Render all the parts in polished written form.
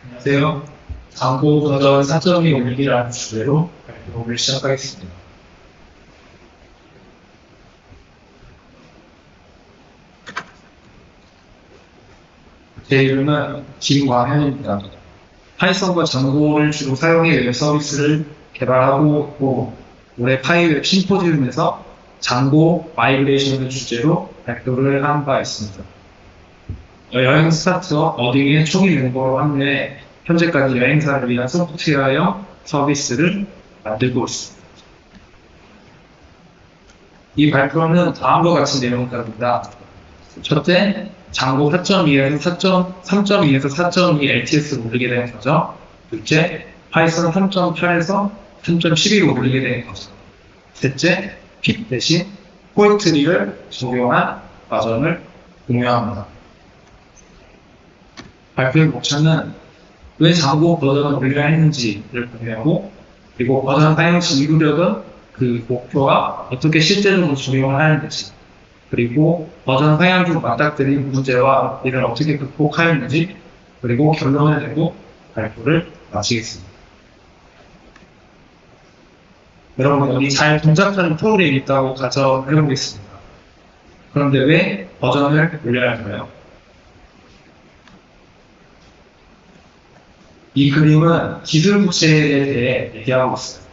안녕하세요. 광고 버전 4.2 올리기라는 주제로 발표를 시작하겠습니다. 제 이름은 김광현입니다. 파이썬과 장고를 주로 사용해 웹 서비스를 개발하고 있고, 올해 파이웹 심포지움에서 장고 마이그레이션을 주제로 발표를 한 바 있습니다. 여행 스타트업 어딩의 초기 멤버로 합류해 현재까지 여행사를 위한 소프트웨어형 서비스를 만들고 있습니다. 이 발표는 다음과 같이 내용입니다. 첫째, 장고 4.2에서 3.2에서 4.2 LTS로 올리게 된 거죠. 둘째, 파이썬 3.8에서 3.12로 올리게 된 거죠. 셋째, 핏 대신 포인트리를 적용한 버전을 공유합니다. 발표의 목차는 왜 장고 버전을 올려야 했는지를 공유하고, 그리고 버전 사용 시 이루려던 그 목표가 어떻게 실제적으로 적용을 하는지, 그리고 버전 사용 중 맞닥뜨린 문제와 이를 어떻게 극복하였는지, 그리고 결론을 내고 발표를 마치겠습니다. 여러분, 여기 잘 동작하는 프로그램이 있다고 가정해보겠습니다. 그런데 왜 버전을 올려야 할까요? 이 그림은 기술 부채에 대해 얘기하고 있어요.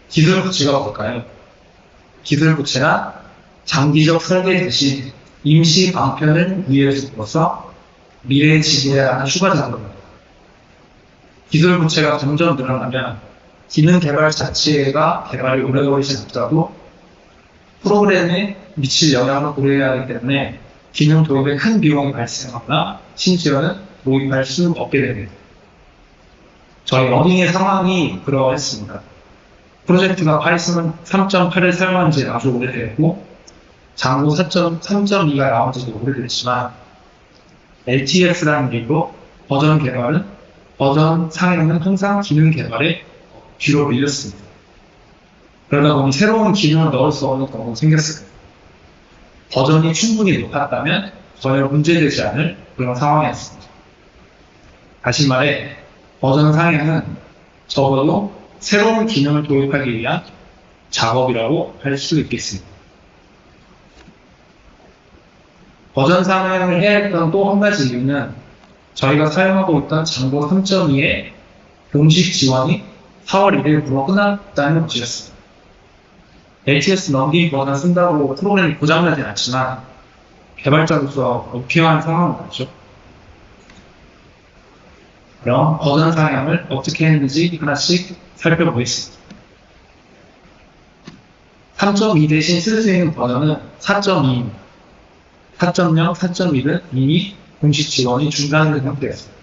기술 부채가 뭘까요? 기술 부채는 장기적 설계 대신 임시 방편을 위해서 미래의 지배에 하는 추가 자금입니다. 기술 부채가 점점 늘어나면 기능 개발 자체가 개발이 오래 걸리지 않더라도 프로그램에 미칠 영향을 고려해야 하기 때문에 기능 도입에 큰 비용이 발생하거나 심지어는 도입할 수 없게 됩니다. 저희 어딩의 상황이 그러했습니다. 프로젝트가 파이썬 3.8을 사용한 지 아주 오래됐고, 장고 3.2가 나온 지도 오래됐지만, LTS라는 이유로 버전 개발은, 버전 상향은 항상 기능 개발에 뒤로 밀렸습니다. 그러다 보니 새로운 기능을 넣을 수 없는 경우가 생겼을 거예요. 버전이 충분히 높았다면 전혀 문제되지 않을 그런 상황이었습니다. 다시 말해, 버전 상향은 적어도 새로운 기능을 도입하기 위한 작업이라고 할 수 있겠습니다. 버전 상향을 해야 했던 또 한 가지 이유는 저희가 사용하고 있던 장고 3.2의 공식 지원이 4월 1일부로 끝났다는 것이었습니다. LTS 넘긴 버전 쓴다고 프로그램이 고장나진 않지만 개발자로서 불쾌한 상황은 맞죠. 그럼 버전 상향을 어떻게 했는지 하나씩 살펴보겠습니다. 3.2 대신 쓸 수 있는 버전은 4.2입니다. 4.0, 4.1은 이미 공식 지원이 중단된 상태였습니다.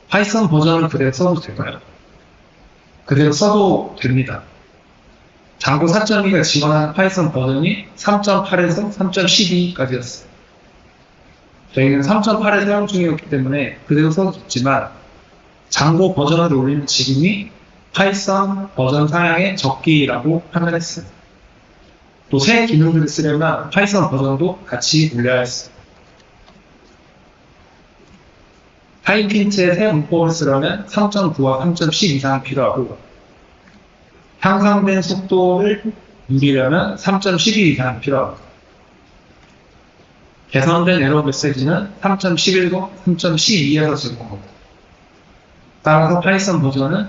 파이썬 버전을 그대로 써도 될까요? 그대로 써도 됩니다. 장고 4.2가 지원한 파이썬 버전이 3.8에서 3.12까지였어요. 저희는 3.8을 사용 중이었기 때문에 그대로 써도 좋지만, 장고 버전을 올리는 지금이 파이썬 버전 상향의 적기라고 판단했어요. 또 새 기능들을 쓰려면 파이썬 버전도 같이 올려야 했어요. 타입힌트의 새 문법을 쓰려면 3.9와 3.10 이상 필요하고, 향상된 속도를 누리려면 3.12 이상 필요합니다. 개선된 에러 메시지는 3.11과 3.12에서 제공합니다. 따라서 파이썬 버전은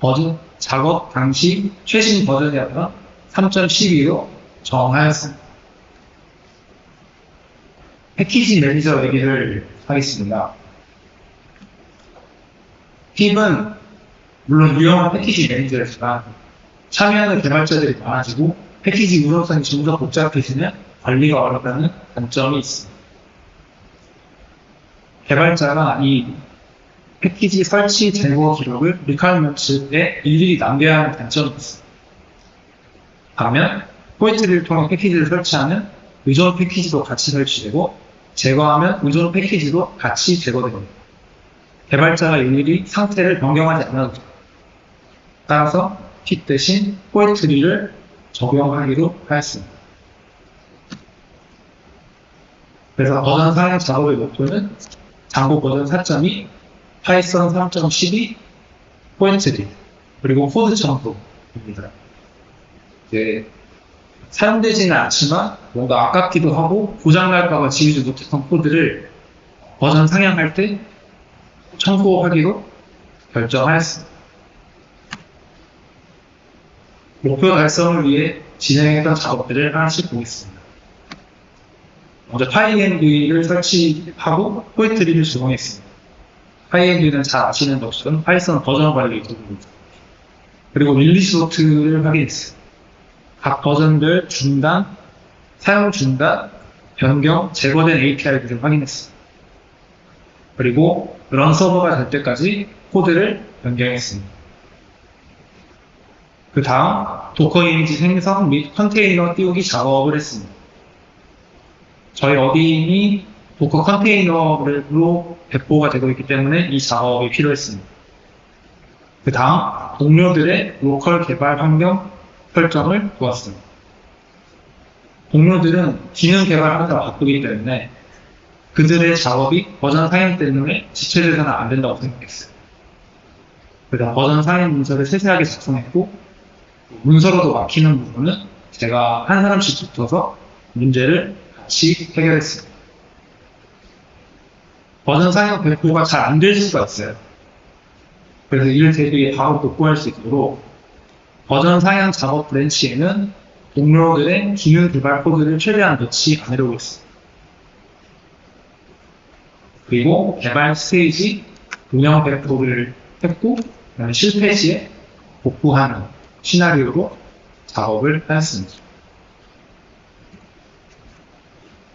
버전 작업 당시 최신 버전이었던 3.12로 정하였습니다. 패키지 매니저 얘기를 하겠습니다. 팁은 물론 유용한 패키지 매니저였지만 참여하는 개발자들이 많아지고 패키지 운영성이 점점 복잡해지면 관리가 어렵다는 단점이 있습니다. 개발자가 이 패키지 설치 제거 기록을 리퀘어먼트에 일일이 남겨야 하는 단점이 있습니다. 반면 포인트리를 통해 패키지를 설치하면 의존 패키지도 같이 설치되고, 제거하면 의존 패키지도 같이 제거됩니다. 개발자가 일일이 상태를 변경하지 않아도 됩니다. 따라서 핏 대신 포인트리를 적용하기로 하였습니다. 그래서 버전 상향 작업의 목표는 장고 버전 4.2, 파이썬 3.12, 포인트리, 그리고 코드 첨부입니다. 이제 사용되지는 않지만 뭔가 아깝기도 하고 고장날까봐 지우지 못했던 코드를 버전 상향할 때 첨부하기로 결정하였습니다. 목표 달성을 위해 진행했던 작업들을 하나씩 보겠습니다. 먼저 파이앤브이를 설치하고 포인트리를 제공했습니다. 파이앤브이는 잘 아시는 것처럼 파이썬 버전 관리 도구입니다. 그리고 릴리스 노트를 확인했습니다. 각 버전별 중단, 사용 중단, 변경, 제거된 API들을 확인했습니다. 그리고 런 서버가 될 때까지 코드를 변경했습니다. 그 다음 도커 이미지 생성 및 컨테이너 띄우기 작업을 했습니다. 저희 어디인이 도커 컨테이너로 배포가 되고 있기 때문에 이 작업이 필요했습니다. 그 다음 동료들의 로컬 개발 환경 설정을 보았습니다. 동료들은 기능 개발하느라 바쁘기 때문에 그들의 작업이 버전 상향 때문에 지체돼서는 안 된다고 생각했어요. 그래서 버전 상향 문서를 세세하게 작성했고 문서로도 막히는 부분은 제가 한 사람씩 붙어서 문제를 같이 해결했습니다. 버전 상향 배포가 잘 안 될 수가 있어요. 그래서 이를 대비해 바로 복구할 수 있도록 버전 상향 작업 브랜치에는 동료들의 기능 개발 코드를 최대한 넣지 않으려고 했습니다. 그리고 개발 스테이지 운영 배포를 했고 그다음에 실패 시에 복구하는 시나리오로 작업을 하였습니다.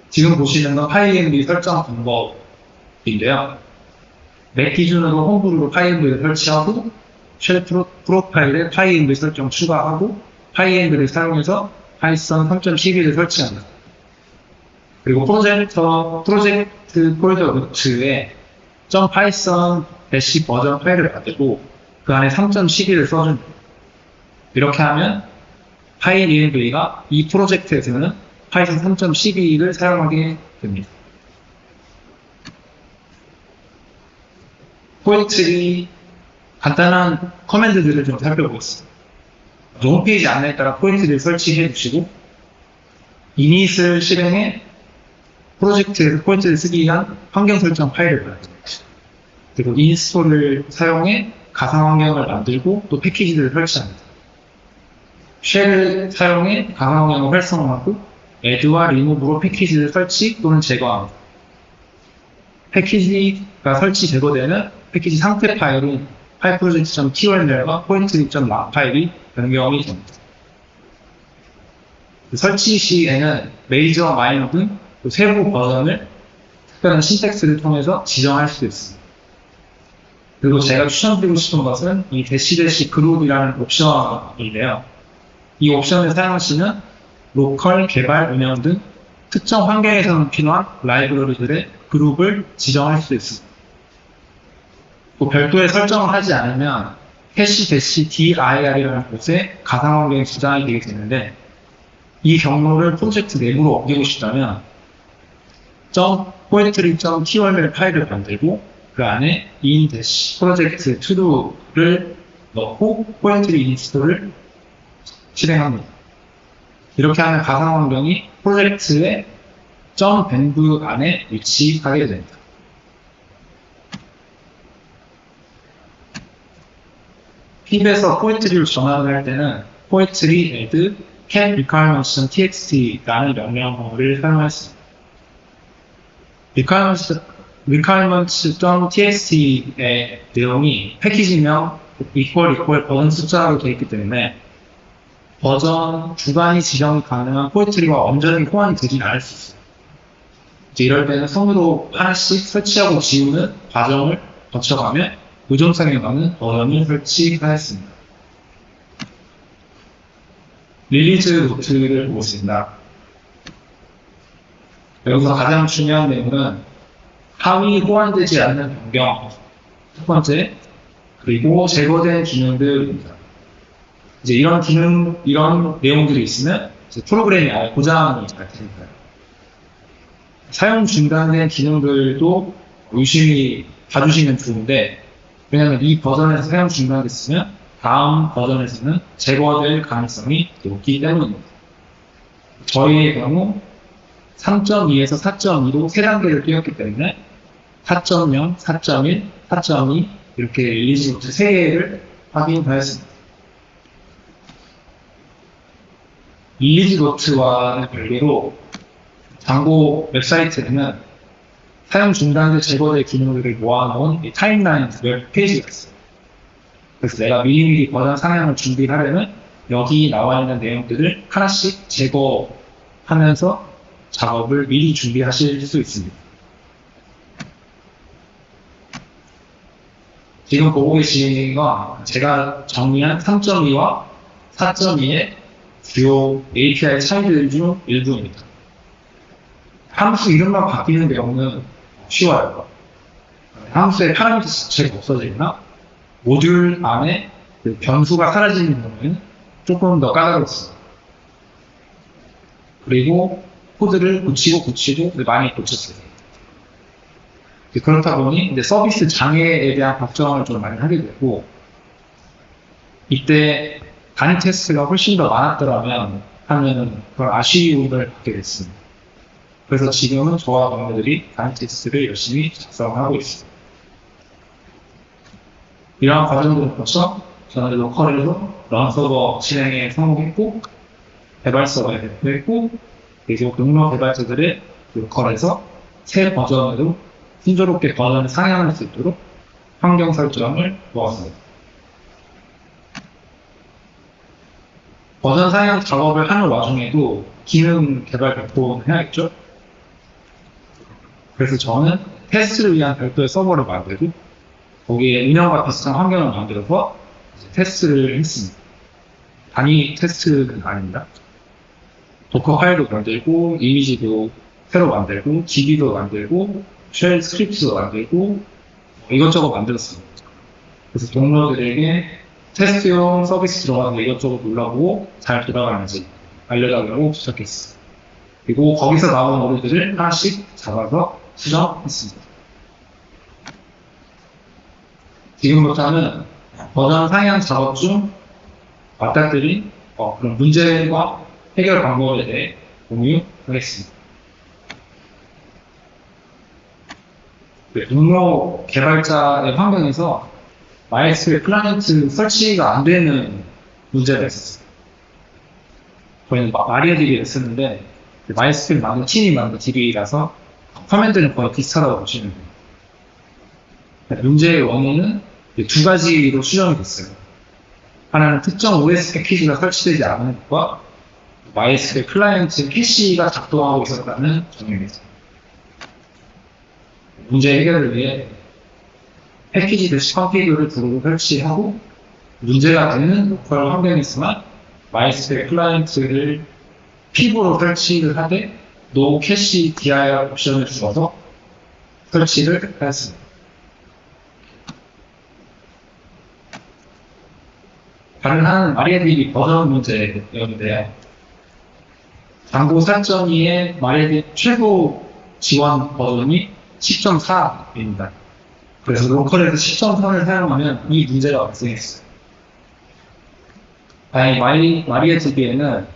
지금 보시는 건 파이앤브이 설정 방법인데요. 맥 기준으로 홈브루로 파이앤브이를 설치하고 쉘 프로파일에 파이앤브이 설정 추가하고 파이앤브이를 사용해서 파이썬 3.12를 설치합니다. 그리고 프로젝트 폴더 루트에 .python 대시 버전 파일을 만들고 그 안에 3.12를 써줍니다. 이렇게 하면 파이앤브이가 이 프로젝트에서는 파이썬 3.12를 사용하게 됩니다. 포인트리 간단한 커맨드들을 좀 살펴보겠습니다. 홈페이지 안내에 따라 포인트를 설치해 주시고 이닛을 실행해 프로젝트에서 포인트를 쓰기 위한 환경 설정 파일을 만듭니다. 그리고 인스톨을 사용해 가상 환경을 만들고 또 패키지들을 설치합니다. 쉘을 사용해 가상 환경을 활성화하고 add와 remove로 패키지를 설치 또는 제거합니다. 패키지가 설치 제거되는 패키지 상태 파일은 파이프로젝트.tol과 포인트리.락 파일이 변경이 됩니다. 설치 시에는 메이저, 마이너 등 세부 버전을 특별한 신텍스를 통해서 지정할 수도 있습니다. 그리고 제가 추천드리고 싶은 것은 이 대시 그룹이라는 옵션인데요. 이 옵션을 사용하시면 로컬, 개발, 운영 등 특정 환경에서는 필요한 라이브러리들의 그룹을 지정할 수 있습니다. 또 별도의 설정을 하지 않으면 -dir이라는 곳에 가상 환경이 저장이 되게 되는데 이 경로를 프로젝트 내부로 옮기고 싶다면 .poetry.tol 파일을 만들고 그 안에 in-project to를 넣고 poetry 인스톨을 실행합니다. 이렇게 하면 가상 환경이 프로젝트의 .benv 안에 위치하게 됩니다. 핍에서 포인트리를 전환을 할 때는 poetry add cat requirements.txt라는 명령어를 사용했습니다. requirements.txt의 내용이 패키지명 버전 숫자로 되어 있기 때문에 버전 주간이 지정이 가능한 포인트리와 완전히 호환이 되지 않을 수 있어요. 이제 이럴 때는 손으로 하나씩 설치하고 지우는 과정을 거쳐가며 의존성에 맞는 버전을 설치하였습니다. 릴리즈 노트를 보겠습니다. 여기서 가장 중요한 내용은 하위 호환되지 않는 변경 첫 번째, 그리고 제거된 기능들입니다. 이제 이런 내용들이 있으면 프로그램이 아예 고장이 잘 됩니다. 사용 중단된 기능들도 유심히 봐주시면 좋은데, 왜냐하면 이 버전에서 사용 중단됐으면 다음 버전에서는 제거될 가능성이 높기 때문입니다. 저희의 경우 3.2에서 4.2로 3단계를 뛰었기 때문에 4.0, 4.1, 4.2 이렇게 릴리즈 노트 3개를 확인하였습니다. 릴리즈 노트와는 별개로 장고 웹사이트에는 사용 중단된 제거될 기능들을 모아놓은 타임라인 웹페이지가 있어요. 그래서 내가 미리미리 버전 상향을 준비하려면 여기 나와 있는 내용들을 하나씩 제거하면서 작업을 미리 준비하실 수 있습니다. 지금 보고 계신 건 제가 정리한 3.2와 4.2의 주요 API 차이들 중 일부입니다. 함수 이름만 바뀌는 경우는 쉬워요. 함수의 파라미터 자체가 없어지거나 모듈 안에 그 변수가 사라지는 경우는 조금 더 까다롭습니다. 그리고 코드를 고치고 많이 고쳤어요. 그렇다 보니 이제 서비스 장애에 대한 걱정을 좀 많이 하게 되고, 이때 단위 테스트가 훨씬 더 많았더라면 하면 그런 아쉬움을 받게 됐습니다. 그래서 지금은 저와 동료들이 단위 테스트를 열심히 작성하고 있습니다. 이러한 과정들을 거쳐 저는 로컬에서 런 서버 실행에 성공했고, 개발 서버에 배포했고, 그리고 동료 개발자들의 로컬에서 새 버전으로 순조롭게 버전을 상향할 수 있도록 환경 설정을 넣었습니다. 버전 상향 작업을 하는 와중에도 기능 개발 배포는 해야겠죠? 그래서 저는 테스트를 위한 별도의 서버를 만들고 거기에 운영과 비슷한 환경을 만들어서 테스트를 했습니다. 단위 테스트는 아닙니다. 도커 파일도 만들고, 이미지도 새로 만들고, DB도 만들고, 쉘 스크립트도 만들고, 이것저것 만들었습니다. 그래서 동료들에게 테스트용 서비스 들어가서 이것저것 눌러보고 잘 돌아가는지 알려달라고 부탁했어요. 그리고 거기서 나온 오류들을 하나씩 잡아서 수정했습니다. 지금부터는 버전 상향 작업 중 맞닥뜨린 그런 문제와 해결 방법에 대해 공유하겠습니다. 동료 개발자의 환경에서 MySQL 클라이언트 설치가 안 되는 문제가 있었어요. 저희는 마리아DB를 쓰는데 MySQL 만든 팀이 만든 DB라서 커맨드는 거의 비슷하다고 보시면 돼요. 문제의 원인은 두 가지로 추정이 됐어요. 하나는 특정 OS 패키지가 설치되지 않은 것과 MySQL 클라이언트 캐시가 작동하고 있었다는 점입니다. 문제 해결을 위해 패키지 대시 컨피그를 두고 설치하고 문제가 되는 로컬 환경에서만 MySQL 클라이언트를 피부로 설치를 하되 No 캐시 dir 옵션을 주어서 설치를 하였습니다. 다른 한 마리아DB 버전 문제였는데요. 장고 4.2의 마리아DB 최고 지원 버전이 10.4입니다. 그래서 로컬에서 10.3을 사용하면 이 문제가 발생했어요. 다행히 마리아DB에는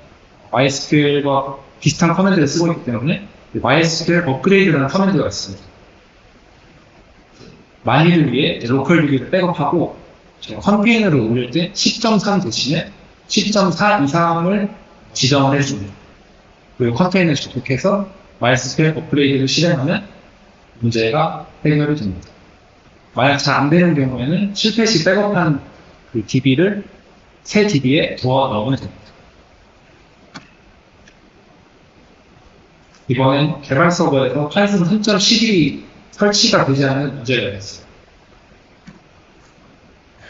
MySQL과 비슷한 커맨드를 쓰고 있기 때문에 MySQL 업그레이드라는 커맨드가 있습니다. 만일을 위해 로컬 DB를 백업하고 컨테이너를 올릴 때 10.3 대신에 10.4 이상을 지정을 해줍니다. 그리고 컨테이너를 접속해서 MySQL 업그레이드를 실행하면 문제가 해결이 됩니다. 만약 잘 안 되는 경우에는 실패 시 백업한 그 DB를 새 DB에 부어 넣으면 됩니다. 이번엔 개발 서버에서 파이썬 3.11이 설치가 되지 않은 문제가 있어요.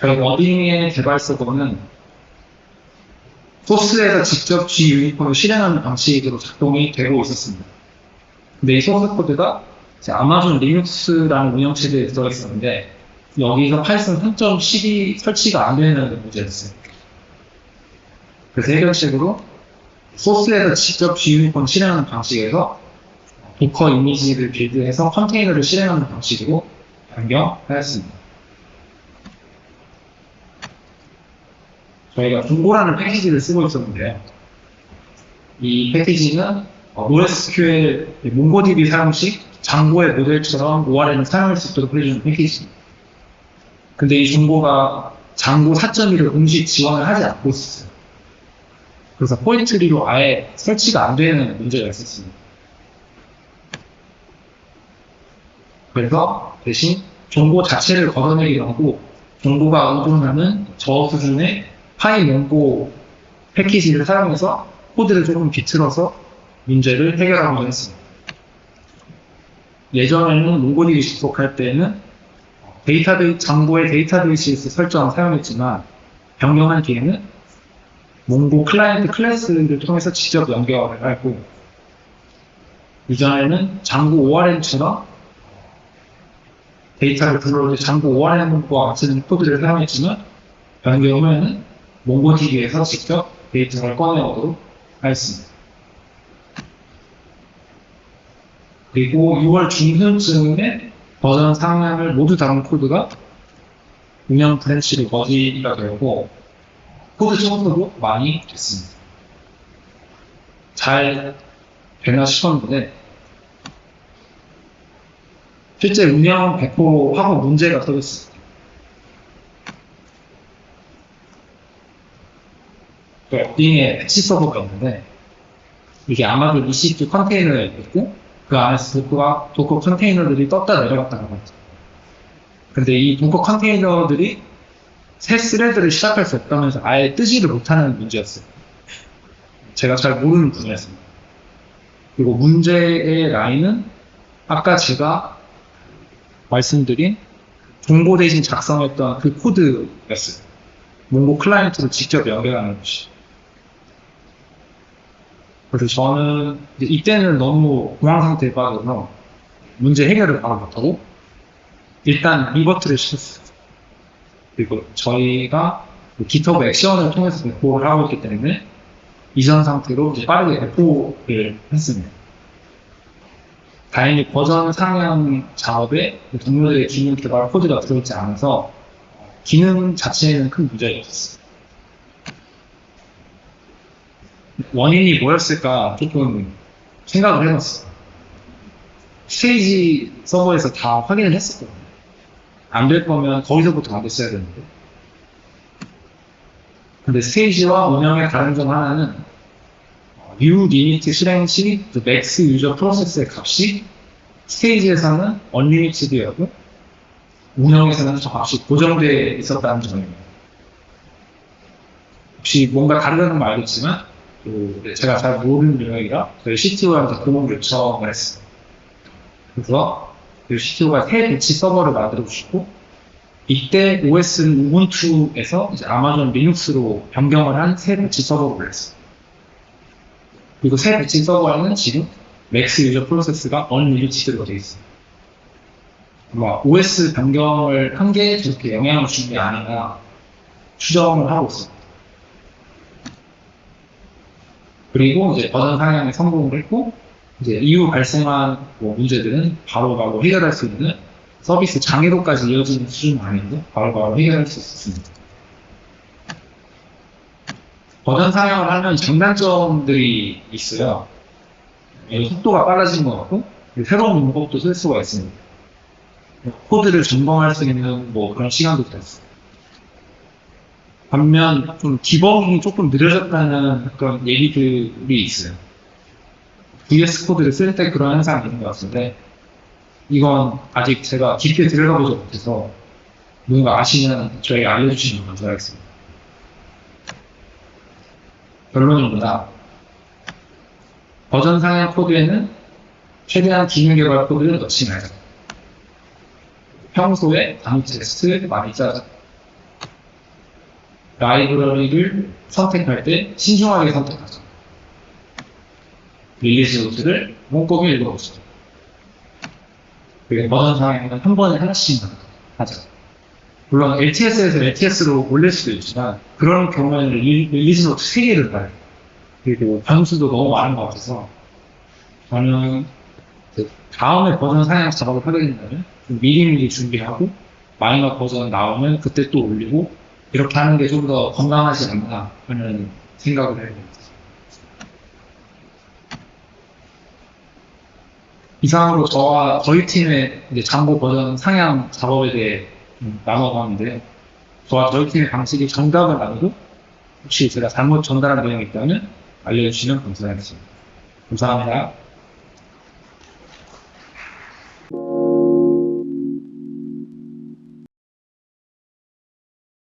워딩의 개발 서버는 소스에서 직접 G 유니폼을 실행하는 방식으로 작동이 되고 있었습니다. 근데 이 소스 코드가 아마존 리눅스라는 운영체제에 들어있었는데 여기서 파이썬 3.12 설치가 안 되는 문제였어요. 그래서 해결책으로 소스에서 직접 G 유니폼을 실행하는 방식에서 도커 이미지를 빌드해서 컨테이너를 실행하는 방식으로 변경하였습니다. 저희가 중고라는 패키지를 쓰고 있었는데요. 이 패키지는 NoSQL 몽고DB 사용시 장고의 모델처럼 ORM을 사용할 수 있도록 해주는 패키지입니다. 근데 이 중고가 장고 4.1을 동시 지원을 하지 않고 있었어요. 그래서 포인트리로 아예 설치가 안 되는 문제가 있었습니다. 그래서 대신 정보 자체를 걷어내기로 하고 정보가 의존하는 저 수준의 파이몽고 패키지를 사용해서 코드를 조금 비틀어서 문제를 해결하고 했습니다. 예전에는 몽고DB 접속할 때는 장고의 데이터베이스 설정을 사용했지만 변경한 뒤에는 몽고 클라이언트 클래스를 통해서 직접 연결을 하고 이전에는 장고 ORM처럼 데이터를 불러올 때 장고 ORM과 같은 코드를 사용했지만 변경 후에는 몽고DB에서 직접 데이터를 꺼내오도록 하였습니다. 그리고 6월 중순쯤에 버전 상향을 모두 다룬 코드가 운영 브랜치로 머지가 되고 코드 청소도 많이 됐습니다. 잘 되나 싶었는데 실제 운영 100%하고 문제가 터졌습니다. 어딩에 패치 서버가 있는데 이게 아마존 EC2 컨테이너에 있고 그 안에서 도커 컨테이너들이 떴다 내려갔다는 거죠. 근데 이 도커 컨테이너들이 새 스레드를 시작할 수 없다면서 아예 뜨지를 못하는 문제였어요. 제가 잘 모르는 분야였습니다. 그리고 문제의 라인은 아까 제가 말씀드린 정보 대신 작성했던 그 코드였어요. 몽고 클라이언트로 직접 연결하는 것이. 그래서 저는 이때는 너무 공황 상태에 빠져서 문제 해결을 바로 못하고 일단 리버트를 시켰어요. 그리고 저희가 GitHub 액션을 통해서 배포를 하고 있기 때문에 이전 상태로 이제 빠르게 배포를 했습니다. 다행히 버전 상향 작업에 동료들의 기능 개발 코드가 들어있지 않아서 기능 자체에는 큰 문제가 없었어요. 원인이 뭐였을까 조금 생각을 해봤어요. 스테이지 서버에서 다 확인을 했었거든요. 안 될 거면 거기서부터 안 됐어야 되는데. 근데 스테이지와 운영의 다른 점 하나는 new 리미트 실행 시 max 유저 프로세스의 값이 스테이지에서는 unlimited였고 운영에서는 저 값이 고정되어 있었다는 점입니다. 혹시 뭔가 다르다는 건 알겠지만 제가 잘 모르는 영역이라 저희 CTO한테 그런 요청을 했어요. 그래서 CTO가 새 배치 서버를 만들어 주시고 이때 OS는 우분투에서 이제 아마존 리눅스로 변경을 한 새 배치 서버를 올렸어요. 그리고 새 배치 서버에는 지금 맥스 유저 프로세스가 unlimited로 되어 있어요. OS 변경을 한 게 저렇게 영향을 준 게 아니라 추정을 하고 있습니다. 그리고 이제 버전 상향에 성공을 했고, 이제 이후 발생한 문제들은 바로바로 해결할 수 있는 서비스 장애도까지 이어지는 수준은 아닌데, 바로바로 해결할 수 있었습니다. 버전 상향을 하면 장단점들이 있어요. 속도가 빨라진 것 같고, 새로운 문법도 쓸 수가 있습니다. 코드를 점검할 수 있는 그런 시간도 됐어요. 반면 좀 디버깅이 조금 느려졌다는 그런 얘기들이 있어요. VS 코드를 쓸 때 그런 현상이 있는 것 같은데 이건 아직 제가 깊게 들어가보지 못해서 누군가 아시면 저에게 알려주시면 감사하겠습니다. 결론입니다. 버전 상향 코드에는 최대한 기능 개발 코드를 넣지 말자. 평소에 단위 테스트 많이 짜자. 라이브러리를 선택할 때 신중하게 선택하자. 릴리즈 노트를 꼼꼼히 읽어보자. 그리고 버전 상향은 한 번에 하나씩 하자. 물론 LTS에서 LTS로 올릴 수도 있지만 그런 경우에는 릴리즈 노트 3개를 봐요. 그리고 변수도 너무 많은 것 같아서 저는 다음에 버전 상향 작업을 하게 된다면 좀 미리미리 준비하고 마이너 버전 나오면 그때 또 올리고 이렇게 하는 게 좀 더 건강하지 않나 하는 생각을 해요. 이상으로 저와 저희 팀의 이제 장고 버전 상향 작업에 대해 나눠봤는데 저와 저희 팀의 방식이 정답은 아니고 혹시 제가 잘못 전달한 내용이 있다면 알려주시면 감사하겠습니다. 감사합니다.